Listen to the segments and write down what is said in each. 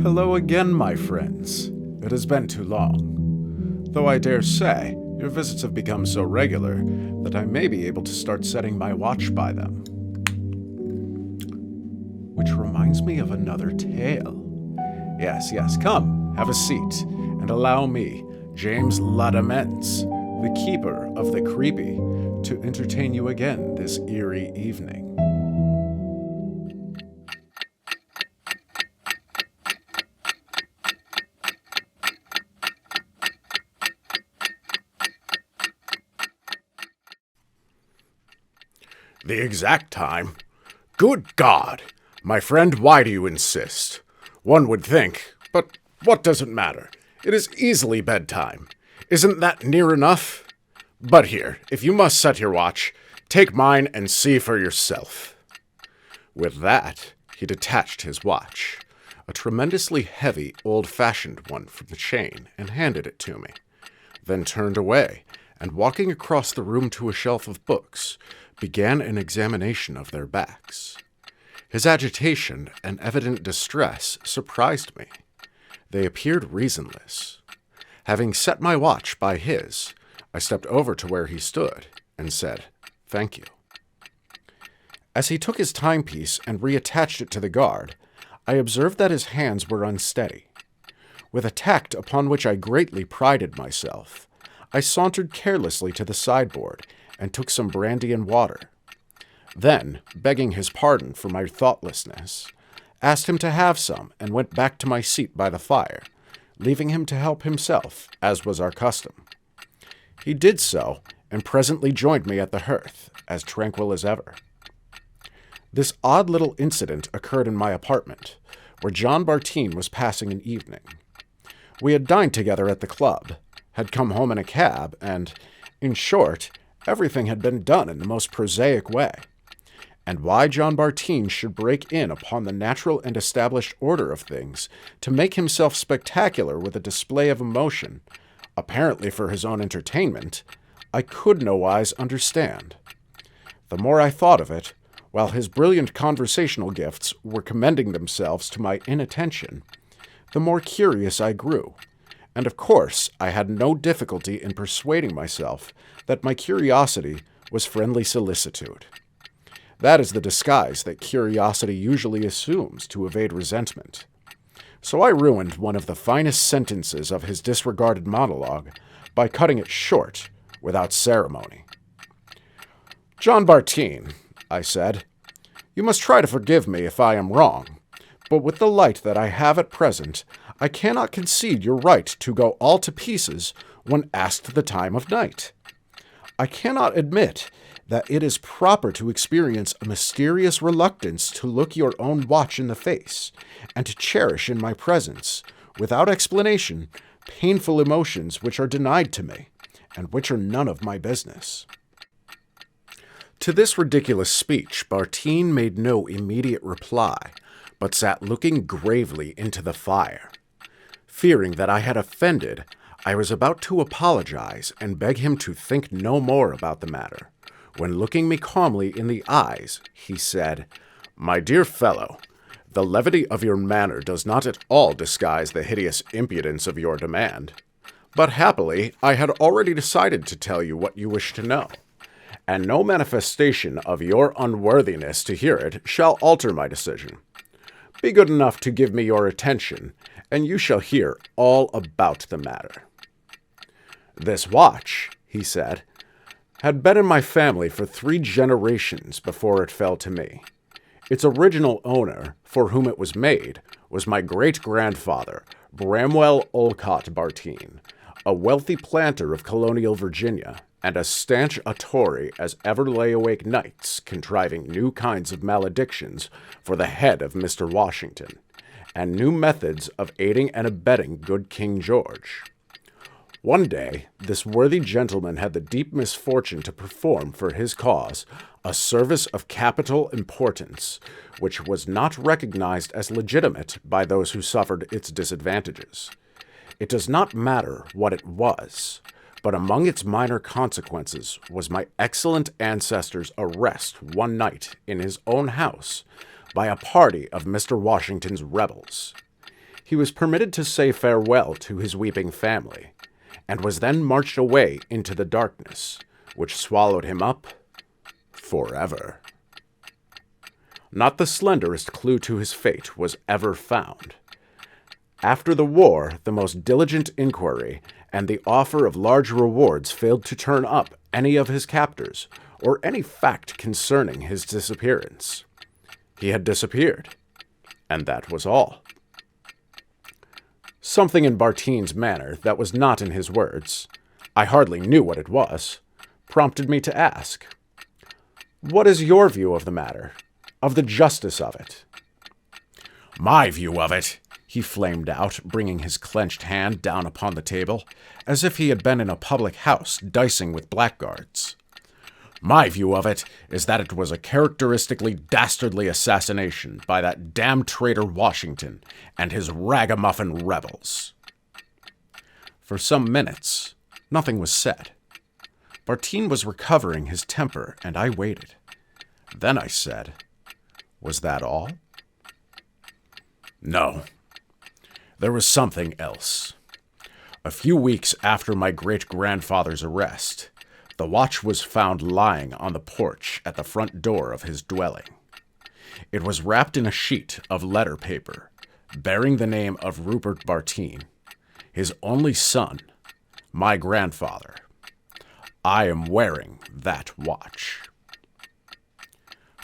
Hello again, my friends. It has been too long. Though I dare say, your visits have become so regular that I may be able to start setting my watch by them. Which reminds me of another tale. Yes, come, have a seat, and allow me, James Démence, the keeper of the creepy, to entertain you again this eerie evening. The exact time? Good God! My friend, why do you insist? One would think, but what does it matter? It is easily bedtime. Isn't that near enough? But here, if you must set your watch, take mine and see for yourself. With that, he detached his watch, a tremendously heavy, old-fashioned one from the chain, and handed it to me, then turned away, and walking across the room to a shelf of books, began an examination of their backs. His agitation and evident distress surprised me. They appeared reasonless. Having set my watch by his, I stepped over to where he stood and said, "Thank you." As he took his timepiece and reattached it to the guard, I observed that his hands were unsteady. With a tact upon which I greatly prided myself, I sauntered carelessly to the sideboard and took some brandy and water. Then, begging his pardon for my thoughtlessness, asked him to have some and went back to my seat by the fire, leaving him to help himself, as was our custom. He did so, and presently joined me at the hearth, as tranquil as ever. This odd little incident occurred in my apartment, where John Bartine was passing an evening. We had dined together at the club, had come home in a cab, and, in short, everything had been done in the most prosaic way. And why John Bartine should break in upon the natural and established order of things to make himself spectacular with a display of emotion, apparently for his own entertainment, I could nowise understand. The more I thought of it, while his brilliant conversational gifts were commending themselves to my inattention, the more curious I grew, and of course I had no difficulty in persuading myself that my curiosity was friendly solicitude. That is the disguise that curiosity usually assumes to evade resentment. So I ruined one of the finest sentences of his disregarded monologue by cutting it short without ceremony. "John Bartine," I said, "you must try to forgive me if I am wrong, but with the light that I have at present, I cannot concede your right to go all to pieces when asked the time of night. I cannot admit that it is proper to experience a mysterious reluctance to look your own watch in the face, and to cherish in my presence, without explanation, painful emotions which are denied to me, and which are none of my business." To this ridiculous speech, Bartine made no immediate reply, but sat looking gravely into the fire. Fearing that I had offended, I was about to apologize and beg him to think no more about the matter, when looking me calmly in the eyes, he said, "My dear fellow, the levity of your manner does not at all disguise the hideous impudence of your demand. But happily, I had already decided to tell you what you wish to know, and no manifestation of your unworthiness to hear it shall alter my decision. Be good enough to give me your attention, and you shall hear all about the matter. This watch," he said, "had been in my family for 3 generations before it fell to me. Its original owner, for whom it was made, was my great-grandfather, Bramwell Olcott Bartine, a wealthy planter of colonial Virginia, and as stanch a Tory as ever lay awake nights contriving new kinds of maledictions for the head of Mr. Washington, and new methods of aiding and abetting good King George. One day, this worthy gentleman had the deep misfortune to perform for his cause a service of capital importance, which was not recognized as legitimate by those who suffered its disadvantages. It does not matter what it was, but among its minor consequences was my excellent ancestor's arrest one night in his own house by a party of Mr. Washington's rebels. he was permitted to say farewell to his weeping family, and was then marched away into the darkness, which swallowed him up forever. Not the slenderest clue to his fate was ever found. After the war, the most diligent inquiry and the offer of large rewards failed to turn up any of his captors or any fact concerning his disappearance. He had disappeared, and that was all. Something in Bartine's manner that was not in his words, I hardly knew what it was, prompted me to ask, "What is your view of the matter, of the justice of it?" My view of it, he flamed out, bringing his clenched hand down upon the table, as if he had been in a public house dicing with blackguards. My view of it is that it was a characteristically dastardly assassination by that damned traitor Washington and his ragamuffin rebels. For some minutes, nothing was said. Bartine was recovering his temper, and I waited. Then I said, "Was that all?" No. There was something else. A few weeks after my great-grandfather's arrest, the watch was found lying on the porch at the front door of his dwelling. It was wrapped in a sheet of letter paper, bearing the name of Rupert Bartine, his only son, my grandfather. I am wearing that watch.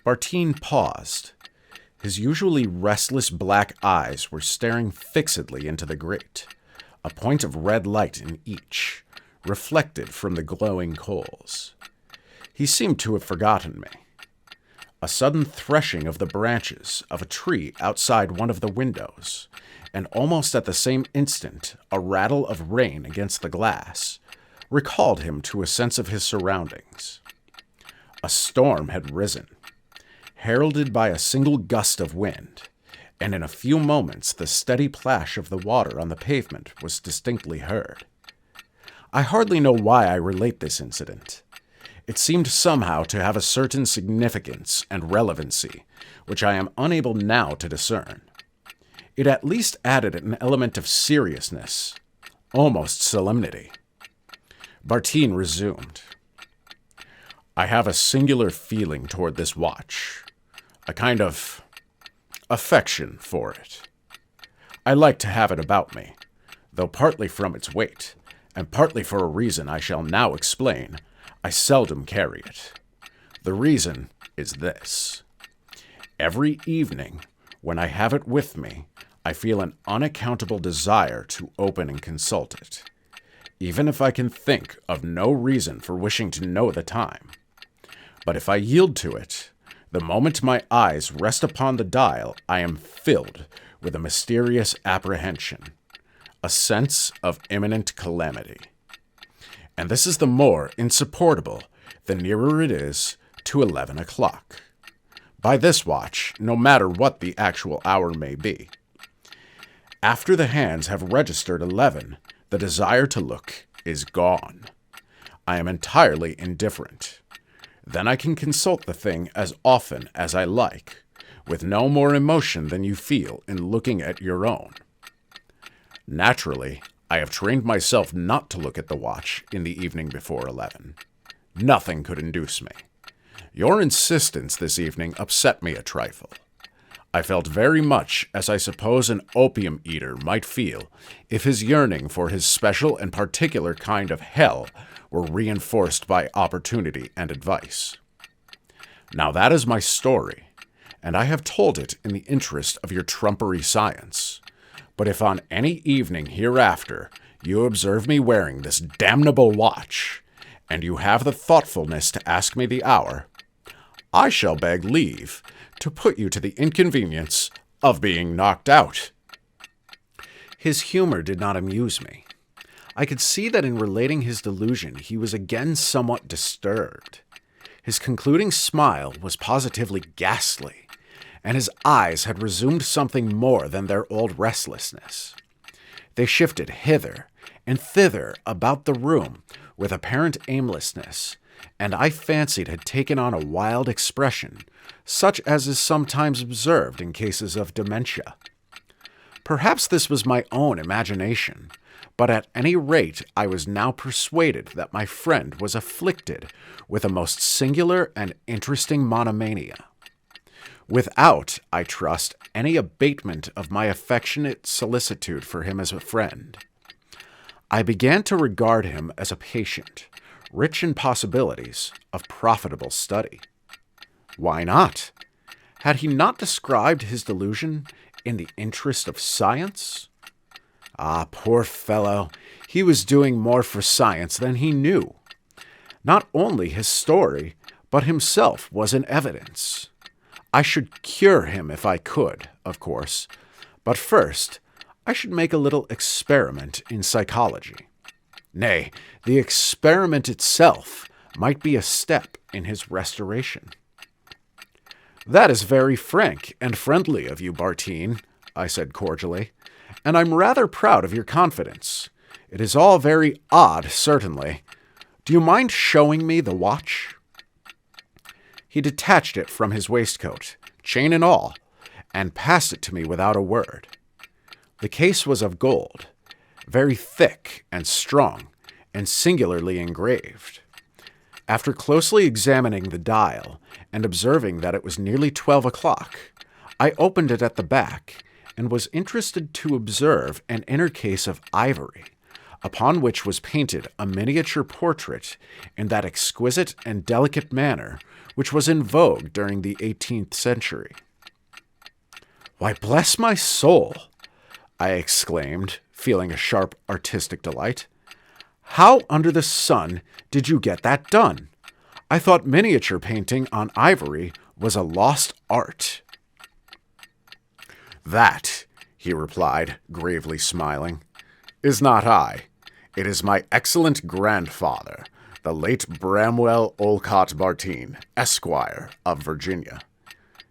Bartine paused. His usually restless black eyes were staring fixedly into the grate, a point of red light in each, reflected from the glowing coals. He seemed to have forgotten me. A sudden threshing of the branches of a tree outside one of the windows, and almost at the same instant a rattle of rain against the glass, recalled him to a sense of his surroundings. A storm had risen, heralded by a single gust of wind, and in a few moments the steady plash of the water on the pavement was distinctly heard. I hardly know why I relate this incident. It seemed somehow to have a certain significance and relevancy, which I am unable now to discern. It at least added an element of seriousness, almost solemnity. Bartine resumed. I have a singular feeling toward this watch, a kind of affection for it. I like to have it about me, though partly from its weight, and partly for a reason I shall now explain, I seldom carry it. The reason is this. Every evening, when I have it with me, I feel an unaccountable desire to open and consult it, even if I can think of no reason for wishing to know the time. But if I yield to it, the moment my eyes rest upon the dial, I am filled with a mysterious apprehension, a sense of imminent calamity. And this is the more insupportable the nearer it is to 11 o'clock. By this watch, no matter what the actual hour may be. After the hands have registered 11, the desire to look is gone. I am entirely indifferent. Then I can consult the thing as often as I like, with no more emotion than you feel in looking at your own. Naturally, I have trained myself not to look at the watch in the evening before 11. Nothing could induce me. Your insistence this evening upset me a trifle. I felt very much as I suppose an opium eater might feel if his yearning for his special and particular kind of hell were reinforced by opportunity and advice. Now that is my story, and I have told it in the interest of your trumpery science. But if on any evening hereafter you observe me wearing this damnable watch, and you have the thoughtfulness to ask me the hour, I shall beg leave to put you to the inconvenience of being knocked out. His humor did not amuse me. I could see that in relating his delusion he was again somewhat disturbed. His concluding smile was positively ghastly, and his eyes had resumed something more than their old restlessness. They shifted hither and thither about the room with apparent aimlessness, and I fancied had taken on a wild expression, such as is sometimes observed in cases of dementia. Perhaps this was my own imagination, but at any rate I was now persuaded that my friend was afflicted with a most singular and interesting monomania. Without, I trust, any abatement of my affectionate solicitude for him as a friend. I began to regard him as a patient, rich in possibilities of profitable study. Why not? Had he not described his delusion in the interest of science? Ah, poor fellow, he was doing more for science than he knew. Not only his story, but himself was in evidence. I should cure him if I could, of course, but first I should make a little experiment in psychology. Nay, the experiment itself might be a step in his restoration. "That is very frank and friendly of you, Bartine," I said cordially, "and I'm rather proud of your confidence. It is all very odd, certainly. Do you mind showing me the watch?" He detached it from his waistcoat, chain and all, and passed it to me without a word. The case was of gold, very thick and strong, and singularly engraved. After closely examining the dial and observing that it was nearly 12 o'clock, I opened it at the back and was interested to observe an inner case of ivory, upon which was painted a miniature portrait in that exquisite and delicate manner which was in vogue during the 18th century. "Why, bless my soul!" I exclaimed, feeling a sharp artistic delight. "How under the sun did you get that done? I thought miniature painting on ivory was a lost art." "That," he replied, gravely smiling, "is not I. It is my excellent grandfather, the late Bramwell Olcott Bartine, Esquire, of Virginia.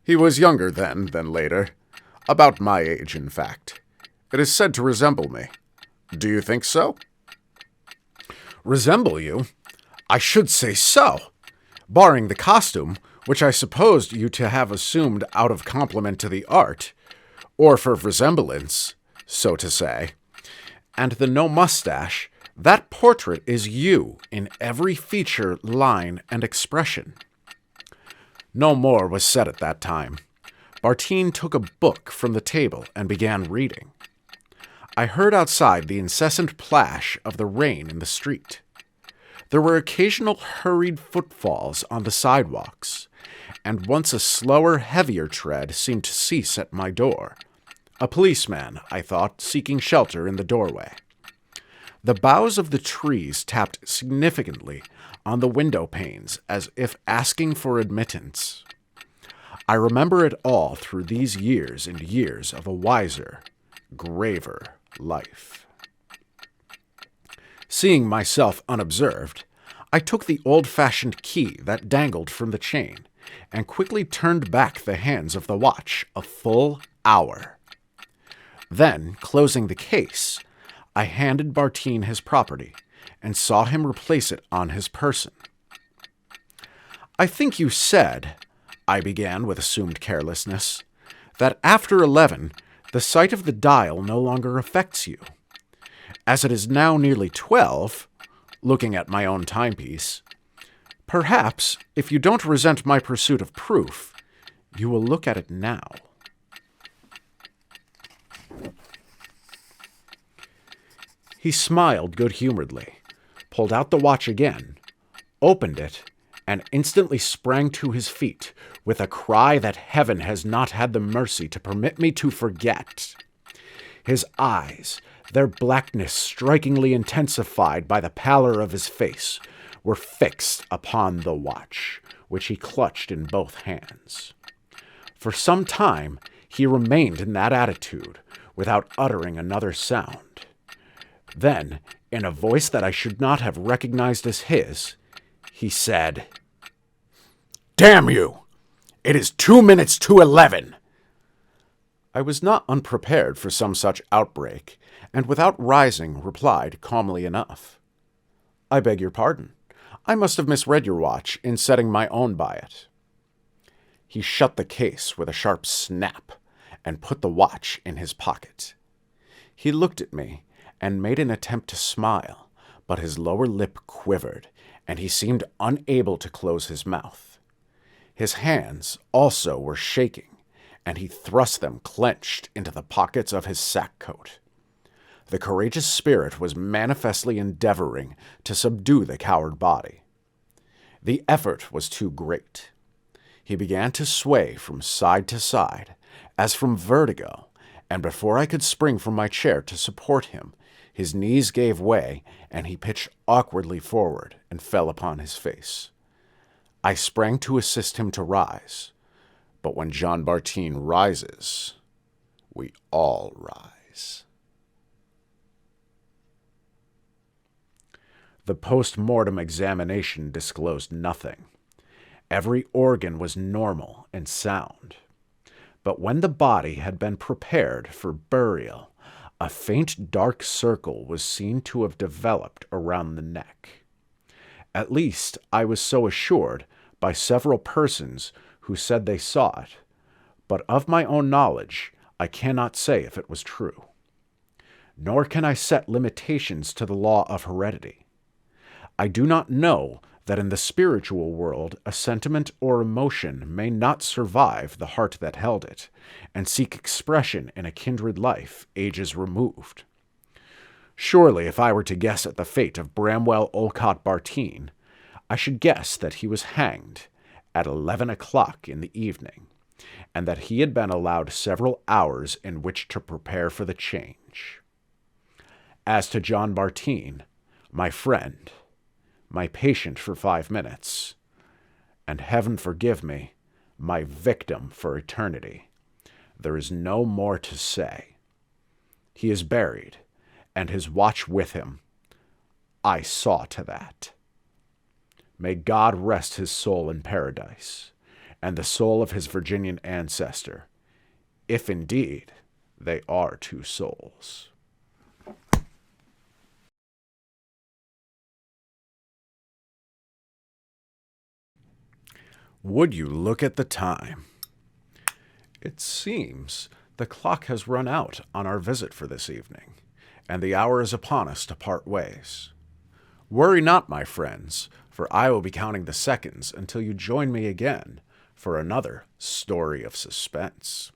He was younger then than later, about my age, in fact. It is said to resemble me. Do you think so?" "Resemble you? I should say so, barring the costume, which I supposed you to have assumed out of compliment to the art, or for resemblance, so to say. And the no mustache, that portrait is you in every feature, line, and expression." No more was said at that time. Bartine took a book from the table and began reading. I heard outside the incessant plash of the rain in the street. There were occasional hurried footfalls on the sidewalks, and once a slower, heavier tread seemed to cease at my door. A policeman, I thought, seeking shelter in the doorway. The boughs of the trees tapped significantly on the window panes as if asking for admittance. I remember it all through these years and years of a wiser, graver life. Seeing myself unobserved, I took the old-fashioned key that dangled from the chain and quickly turned back the hands of the watch a full hour. Then, closing the case, I handed Bartine his property and saw him replace it on his person. "I think you said," I began with assumed carelessness, "that after 11, the sight of the dial no longer affects you. As it is now nearly 12, looking at my own timepiece, perhaps, if you don't resent my pursuit of proof, you will look at it now." He smiled good-humoredly, pulled out the watch again, opened it, and instantly sprang to his feet with a cry that heaven has not had the mercy to permit me to forget. His eyes, their blackness strikingly intensified by the pallor of his face, were fixed upon the watch, which he clutched in both hands. For some time he remained in that attitude, without uttering another sound. Then, in a voice that I should not have recognized as his, he said, "Damn you! It is 2 minutes to 11!" I was not unprepared for some such outbreak, and without rising replied calmly enough, "I beg your pardon. I must have misread your watch in setting my own by it." He shut the case with a sharp snap and put the watch in his pocket. He looked at me and made an attempt to smile, but his lower lip quivered, and he seemed unable to close his mouth. His hands also were shaking, and he thrust them clenched into the pockets of his sack coat. The courageous spirit was manifestly endeavoring to subdue the coward body. The effort was too great. He began to sway from side to side, as from vertigo, and before I could spring from my chair to support him, his knees gave way, and he pitched awkwardly forward and fell upon his face. I sprang to assist him to rise, but when John Bartine rises, we all rise. The post-mortem examination disclosed nothing. Every organ was normal and sound. But when the body had been prepared for burial, a faint dark circle was seen to have developed around the neck. At least I was so assured by several persons who said they saw it, but of my own knowledge I cannot say if it was true. Nor can I set limitations to the law of heredity. I do not know that in the spiritual world a sentiment or emotion may not survive the heart that held it, and seek expression in a kindred life ages removed. Surely, if I were to guess at the fate of Bramwell Olcott Bartine, I should guess that he was hanged at 11 o'clock in the evening, and that he had been allowed several hours in which to prepare for the change. As to John Bartine, my friend, my patient for 5 minutes, and heaven forgive me, my victim for eternity, there is no more to say. He is buried, and his watch with him. I saw to that. May God rest his soul in paradise, and the soul of his Virginian ancestor, if indeed they are two souls. Would you look at the time? It seems the clock has run out on our visit for this evening, and the hour is upon us to part ways. Worry not, my friends, for I will be counting the seconds until you join me again for another story of suspense.